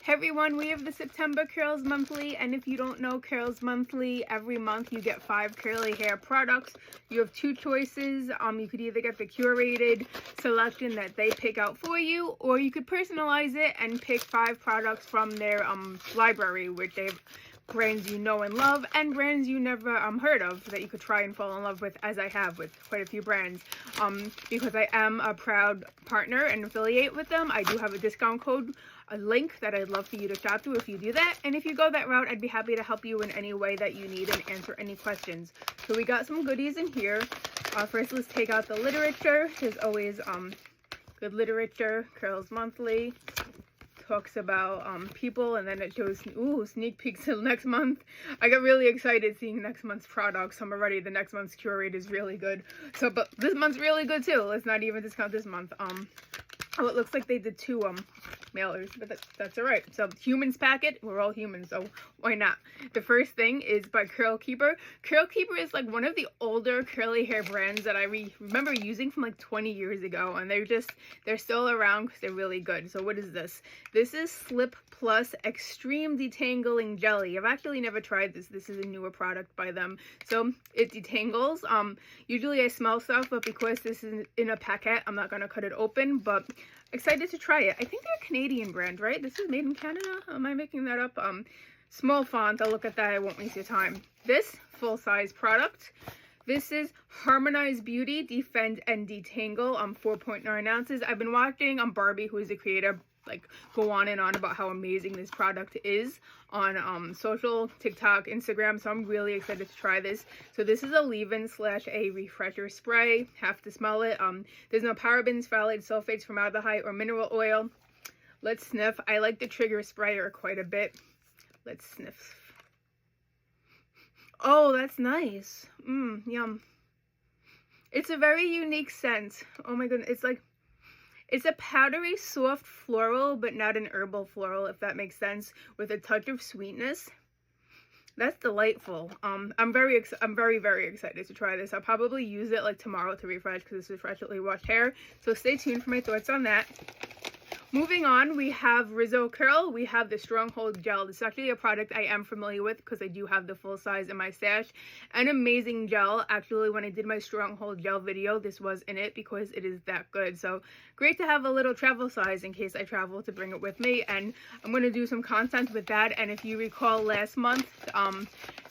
Hey everyone, we have the September Curls Monthly, and if you don't know Curls Monthly, every month you get 5 curly hair products. You have 2 choices. You could either get the curated selection that they pick out for you, or you could personalize it and pick 5 products from their library, which they have brands you know and love and brands you never heard of that you could try and fall in love with, as I have with quite a few brands. Because I am a proud partner and affiliate with them, I do have a discount code, a link that I'd love for you to shop through if you do that. And if you go that route, I'd be happy to help you in any way that you need and answer any questions. So we got some goodies in here. First, let's take out the literature. There's always good literature. Curls Monthly talks about people, and then it shows sneak peeks till next month. I got really excited seeing next month's products. I'm already, the next month's curate is really good. So, but this month's really good too. Let's not even discount this month. Oh, it looks like they did 2 mailers, but that's all right. So humans packet, we're all humans, so why not? The first thing is by Curl Keeper. Curl Keeper is like one of the older curly hair brands that I remember using from like 20 years ago, and they're still around because they're really good. So what is this? This is Slip Plus Extreme Detangling Jelly. I've actually never tried this. This is a newer product by them. So it detangles. Usually I smell stuff, but because this is in a packet, I'm not gonna cut it open, but excited to try it. I think they're a Canadian brand, right? This is made in Canada? Am I making that up? Small font. I'll look at that. I won't waste your time. This full-size product. This is Harmonize Beauty Defend and Detangle. 4.9 ounces. I've been watching Barbie, who is the creator, like go on and on about how amazing this product is on social, TikTok, Instagram, so I'm really excited to try this. So this is a leave-in / a refresher spray. Have to smell it. There's no parabens, phthalates, sulfates, formaldehyde, or mineral oil. Let's sniff. I like the trigger sprayer quite a bit. Let's sniff. Oh, that's nice. Yum. It's a very unique scent. Oh my goodness, it's a powdery, soft floral, but not an herbal floral, if that makes sense, with a touch of sweetness. That's delightful. I'm very, very excited to try this. I'll probably use it like tomorrow to refresh because this is freshly washed hair. So stay tuned for my thoughts on that. Moving on, we have Rizzo Curl. We have the Stronghold Gel. This is actually a product I am familiar with because I do have the full size in my stash. An amazing gel. Actually, when I did my Stronghold Gel video, this was in it because it is that good. So great to have a little travel size in case I travel to bring it with me. And I'm going to do some content with that. And if you recall last month,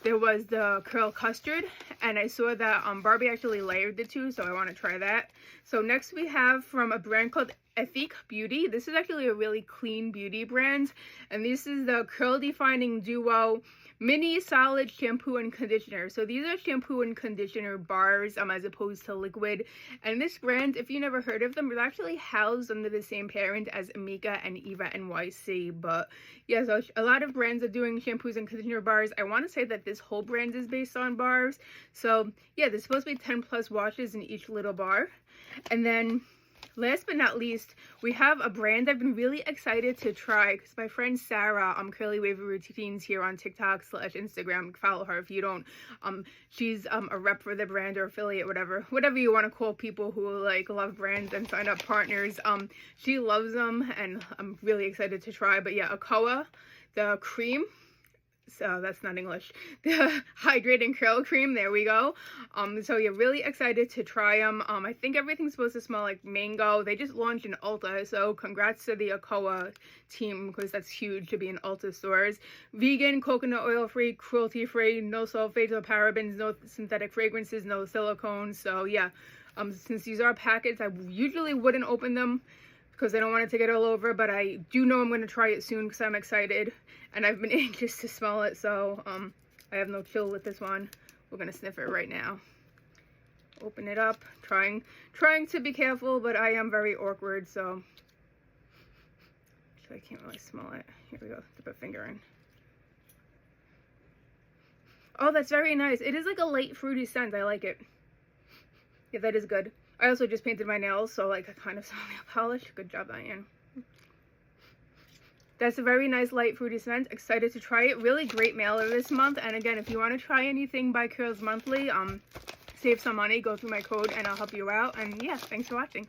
there was the Curl Custard. And I saw that Barbie actually layered the 2, so I want to try that. So next we have from a brand called Ethique Beauty. This is actually a really clean beauty brand, and this is the Curl Defining Duo Mini Solid Shampoo and Conditioner. So these are shampoo and conditioner bars as opposed to liquid. And this brand, if you never heard of them, is actually housed under the same parent as Amika and Eva NYC. But yeah, so a lot of brands are doing shampoos and conditioner bars. I want to say that this whole brand is based on bars. So yeah, there's supposed to be 10 plus washes in each little bar. And then last but not least, we have a brand I've been really excited to try because my friend Sarah, Curly Wavy Routines here on TikTok / Instagram, follow her if you don't. She's a rep for the brand or affiliate, whatever you want to call people who like love brands and sign up partners. She loves them, and I'm really excited to try. But yeah, Akoa, the cream. So that's not English. The hydrating curl cream, there we go. So yeah, really excited to try them. I think everything's supposed to smell like mango. They just launched in Ulta, so congrats to the Akoa team because that's huge to be in Ulta stores. Vegan, coconut oil free, cruelty free, no sulfates or parabens, no synthetic fragrances, no silicones. So yeah, since these are packets, I usually wouldn't open them because I don't want it to get all over, but I do know I'm going to try it soon because I'm excited and I've been anxious to smell it. So I have no chill with this one. We're going to sniff it right now. Open it up, trying to be careful, but I am very awkward, so I can't really smell it. Here we go, dip a finger in. Oh, that's very nice. It is like a light fruity scent. I like it. Yeah, that is good. I also just painted my nails, so like I kind of saw nail polish. Good job, Diane. That's a very nice light fruity scent. Excited to try it. Really great mailer this month. And again, if you want to try anything by Curls Monthly, save some money, go through my code and I'll help you out. And yeah, thanks for watching.